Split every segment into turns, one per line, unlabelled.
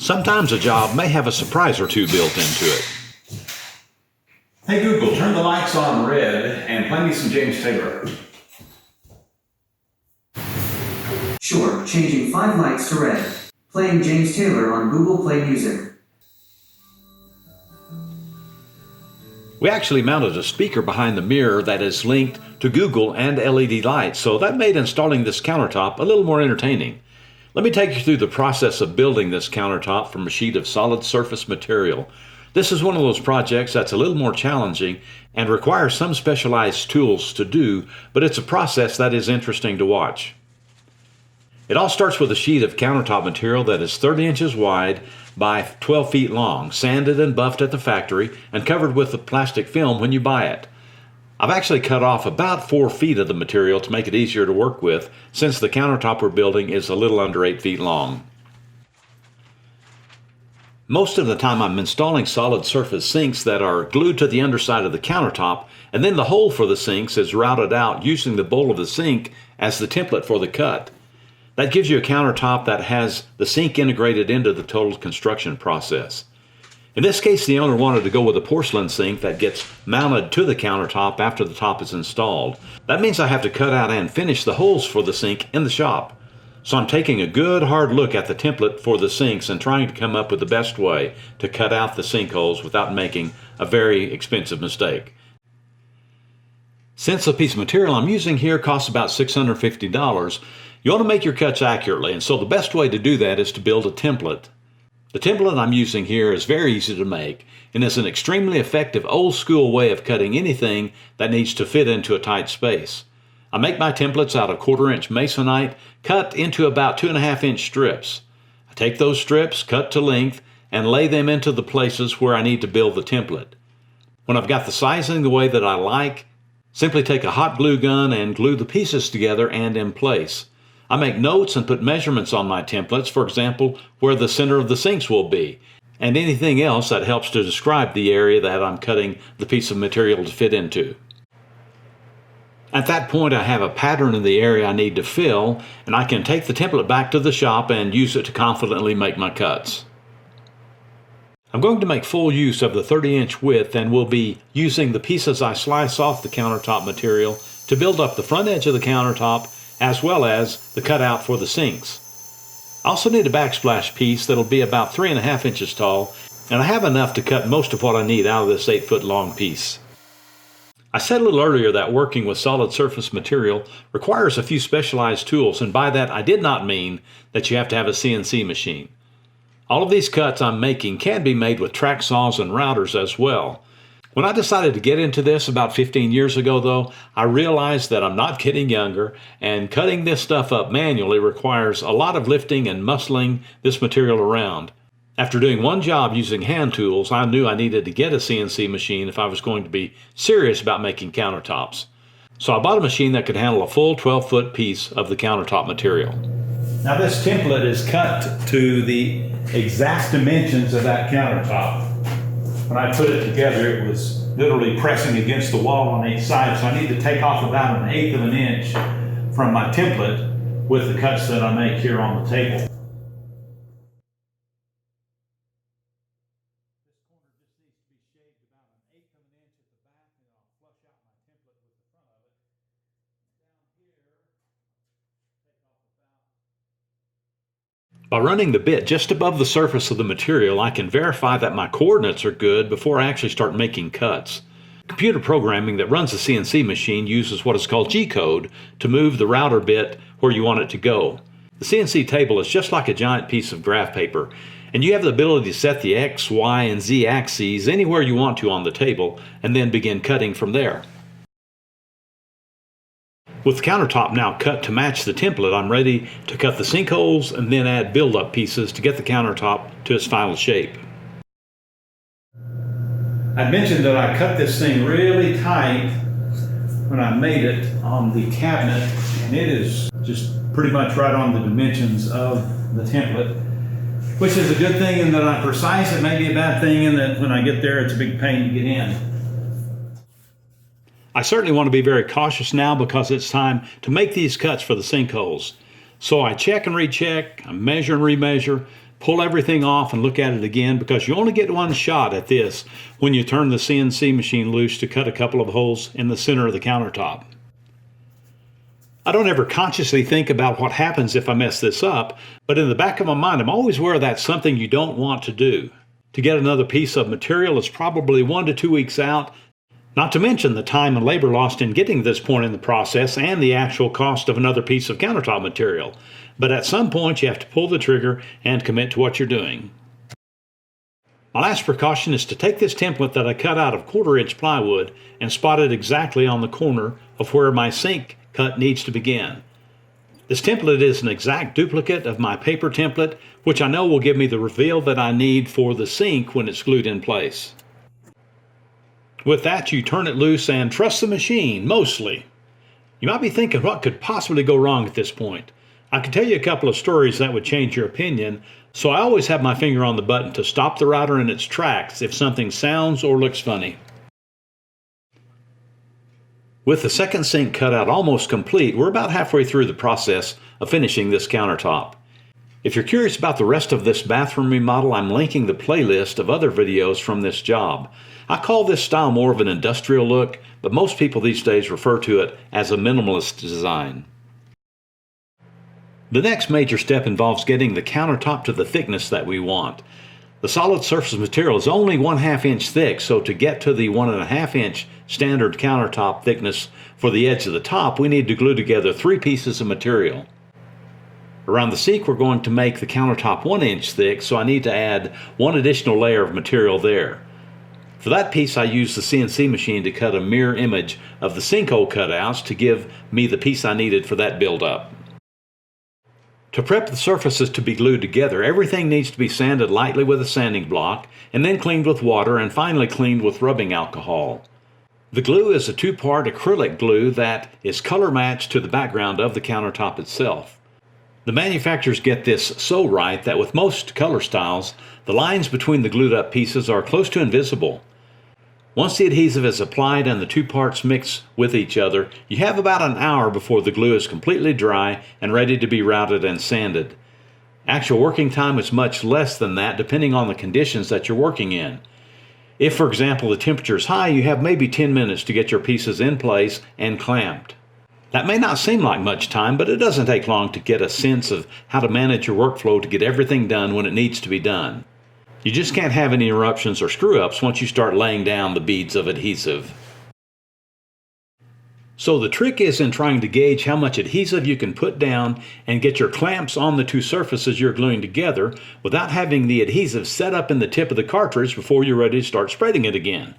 Sometimes a job may have a surprise or two built into it.
Hey Google, turn the lights on red and play me some James Taylor.
Sure, changing 5 lights to red. Playing James Taylor on Google Play Music.
We actually mounted a speaker behind the mirror that is linked to Google and LED lights, so that made installing this countertop a little more entertaining. Let me take you through the process of building this countertop from a sheet of solid surface material. This is one of those projects that's a little more challenging and requires some specialized tools to do, but it's a process that is interesting to watch. It all starts with a sheet of countertop material that is 30 inches wide by 12 feet long, sanded and buffed at the factory and covered with a plastic film when you buy it. I've actually cut off about 4 feet of the material to make it easier to work with, since the countertop we're building is a little under 8 feet long. Most of the time I'm installing solid surface sinks that are glued to the underside of the countertop, and then the hole for the sinks is routed out using the bowl of the sink as the template for the cut. That gives you a countertop that has the sink integrated into the total construction process. In this case, the owner wanted to go with a porcelain sink that gets mounted to the countertop after the top is installed. That means I have to cut out and finish the holes for the sink in the shop. So I'm taking a good hard look at the template for the sinks and trying to come up with the best way to cut out the sink holes without making a very expensive mistake. Since the piece of material I'm using here costs about $650, you want to make your cuts accurately, and so the best way to do that is to build a template. The template I'm using here is very easy to make and is an extremely effective old school way of cutting anything that needs to fit into a tight space. I make my templates out of 1/4 inch masonite cut into about 2.5 inch strips. I take those strips, cut to length, and lay them into the places where I need to build the template. When I've got the sizing the way that I like, simply take a hot glue gun and glue the pieces together and in place. I make notes and put measurements on my templates, for example, where the center of the sinks will be, and anything else that helps to describe the area that I'm cutting the piece of material to fit into. At that point, I have a pattern in the area I need to fill, and I can take the template back to the shop and use it to confidently make my cuts. I'm going to make full use of the 30-inch width and will be using the pieces I slice off the countertop material to build up the front edge of the countertop as well as the cutout for the sinks. I also need a backsplash piece that'll be about 3.5 inches tall, and I have enough to cut most of what I need out of this 8-foot long piece. I said a little earlier that working with solid surface material requires a few specialized tools, and by that I did not mean that you have to have a CNC machine. All of these cuts I'm making can be made with track saws and routers as well. When I decided to get into this about 15 years ago, though, I realized that I'm not getting younger, and cutting this stuff up manually requires a lot of lifting and muscling this material around. After doing one job using hand tools, I knew I needed to get a CNC machine if I was going to be serious about making countertops. So I bought a machine that could handle a full 12-foot piece of the countertop material.
Now this template is cut to the exact dimensions of that countertop. When I put it together, it was literally pressing against the wall on each side, so I need to take off about 1/8 of an inch from my template with the cuts that I make here on the table.
By running the bit just above the surface of the material, I can verify that my coordinates are good before I actually start making cuts. Computer programming that runs the CNC machine uses what is called G-code to move the router bit where you want it to go. The CNC table is just like a giant piece of graph paper, and you have the ability to set the X, Y, and Z axes anywhere you want to on the table, and then begin cutting from there. With the countertop now cut to match the template, I'm ready to cut the sinkholes and then add build-up pieces to get the countertop to its final shape.
I mentioned that I cut this thing really tight when I made it on the cabinet, and it is just pretty much right on the dimensions of the template, which is a good thing in that I'm precise. It may be a bad thing in that when I get there, it's a big pain to get in.
I certainly want to be very cautious now because it's time to make these cuts for the sinkholes. So I check and recheck, I measure and remeasure, pull everything off and look at it again, because you only get one shot at this when you turn the CNC machine loose to cut a couple of holes in the center of the countertop. I don't ever consciously think about what happens if I mess this up, but in the back of my mind, I'm always aware that's something you don't want to do. To get another piece of material is probably 1 to 2 weeks out, not to mention the time and labor lost in getting to this point in the process and the actual cost of another piece of countertop material. But at some point, you have to pull the trigger and commit to what you're doing. My last precaution is to take this template that I cut out of 1/4-inch plywood and spot it exactly on the corner of where my sink cut needs to begin. This template is an exact duplicate of my paper template, which I know will give me the reveal that I need for the sink when it's glued in place. With that, you turn it loose and trust the machine, mostly. You might be thinking, what could possibly go wrong at this point? I can tell you a couple of stories that would change your opinion, so I always have my finger on the button to stop the router in its tracks if something sounds or looks funny. With the second sink cut out almost complete, we're about halfway through the process of finishing this countertop. If you're curious about the rest of this bathroom remodel, I'm linking the playlist of other videos from this job. I call this style more of an industrial look, but most people these days refer to it as a minimalist design. The next major step involves getting the countertop to the thickness that we want. The solid surface material is only 1/2 inch thick, so to get to the 1.5 inch standard countertop thickness for the edge of the top, we need to glue together 3 pieces of material. Around the sink, we're going to make the countertop 1 inch thick, so I need to add 1 additional layer of material there. For that piece, I used the CNC machine to cut a mirror image of the sinkhole cutouts to give me the piece I needed for that build-up. To prep the surfaces to be glued together, everything needs to be sanded lightly with a sanding block, and then cleaned with water, and finally cleaned with rubbing alcohol. The glue is a 2-part acrylic glue that is color matched to the background of the countertop itself. The manufacturers get this so right that with most color styles, the lines between the glued up pieces are close to invisible. Once the adhesive is applied and the 2 parts mix with each other, you have about an hour before the glue is completely dry and ready to be routed and sanded. Actual working time is much less than that, depending on the conditions that you're working in. If, for example, the temperature is high, you have maybe 10 minutes to get your pieces in place and clamped. That may not seem like much time, but it doesn't take long to get a sense of how to manage your workflow to get everything done when it needs to be done. You just can't have any interruptions or screw-ups once you start laying down the beads of adhesive. So the trick is in trying to gauge how much adhesive you can put down and get your clamps on the 2 surfaces you're gluing together without having the adhesive set up in the tip of the cartridge before you're ready to start spreading it again.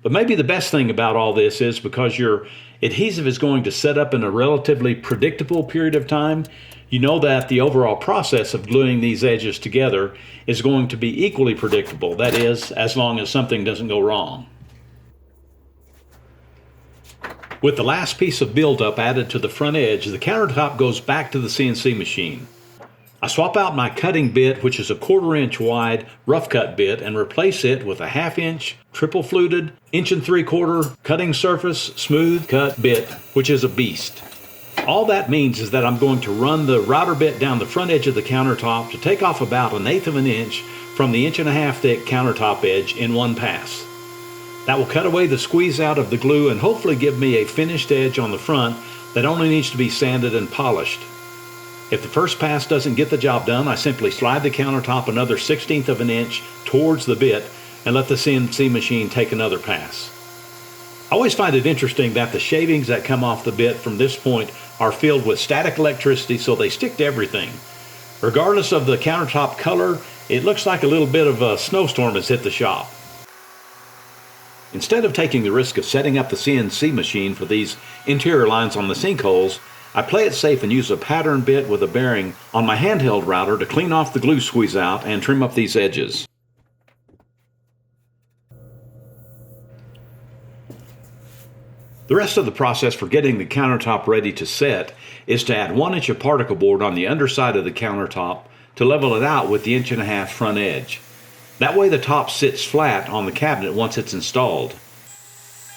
But maybe the best thing about all this is because your adhesive is going to set up in a relatively predictable period of time, you know that the overall process of gluing these edges together is going to be equally predictable. That is, as long as something doesn't go wrong. With the last piece of buildup added to the front edge, the countertop goes back to the CNC machine. I swap out my cutting bit, which is a 1/4 inch wide rough cut bit, and replace it with a 1/2 inch triple fluted 1 3/4 cutting surface smooth cut bit, which is a beast. All that means is that I'm going to run the router bit down the front edge of the countertop to take off about 1/8 of an inch from the 1.5 inch thick countertop edge in one pass. That will cut away the squeeze out of the glue and hopefully give me a finished edge on the front that only needs to be sanded and polished. If the first pass doesn't get the job done, I simply slide the countertop another 1/16 of an inch towards the bit and let the CNC machine take another pass. I always find it interesting that the shavings that come off the bit from this point are filled with static electricity, so they stick to everything. Regardless of the countertop color, it looks like a little bit of a snowstorm has hit the shop. Instead of taking the risk of setting up the CNC machine for these interior lines on the sinkholes, I play it safe and use a pattern bit with a bearing on my handheld router to clean off the glue squeeze out and trim up these edges. The rest of the process for getting the countertop ready to set is to add 1 inch of particle board on the underside of the countertop to level it out with the 1.5 inch front edge. That way the top sits flat on the cabinet once it's installed.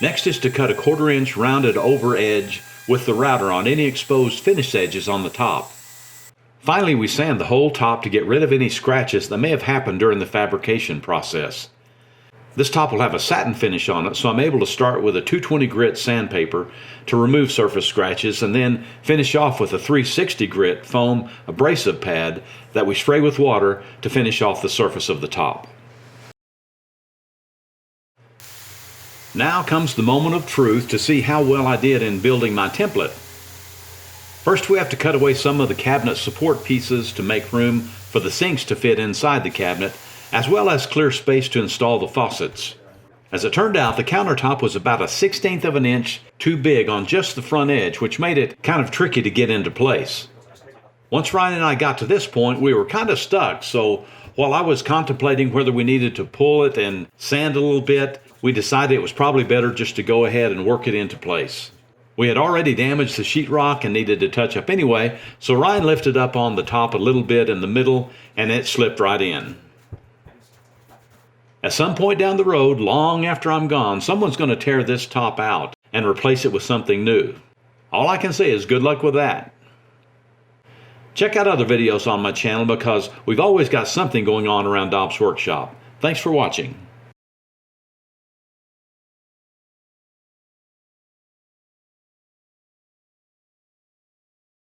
Next is to cut a 1/4 inch rounded over edge with the router on any exposed finished edges on the top. Finally, we sand the whole top to get rid of any scratches that may have happened during the fabrication process. This top will have a satin finish on it, so I'm able to start with a 220 grit sandpaper to remove surface scratches and then finish off with a 360 grit foam abrasive pad that we spray with water to finish off the surface of the top. Now comes the moment of truth to see how well I did in building my template. First, we have to cut away some of the cabinet support pieces to make room for the sinks to fit inside the cabinet, as well as clear space to install the faucets. As it turned out, the countertop was about a 1/16 of an inch too big on just the front edge, which made it kind of tricky to get into place. Once Ryan and I got to this point, we were kind of stuck, so while I was contemplating whether we needed to pull it and sand a little bit, we decided it was probably better just to go ahead and work it into place. We had already damaged the sheetrock and needed to touch up anyway, so Ryan lifted up on the top a little bit in the middle and it slipped right in. At some point down the road, long after I'm gone, someone's going to tear this top out and replace it with something new. All I can say is good luck with that. Check out other videos on my channel because we've always got something going on around Dobbs Workshop. Thanks for watching.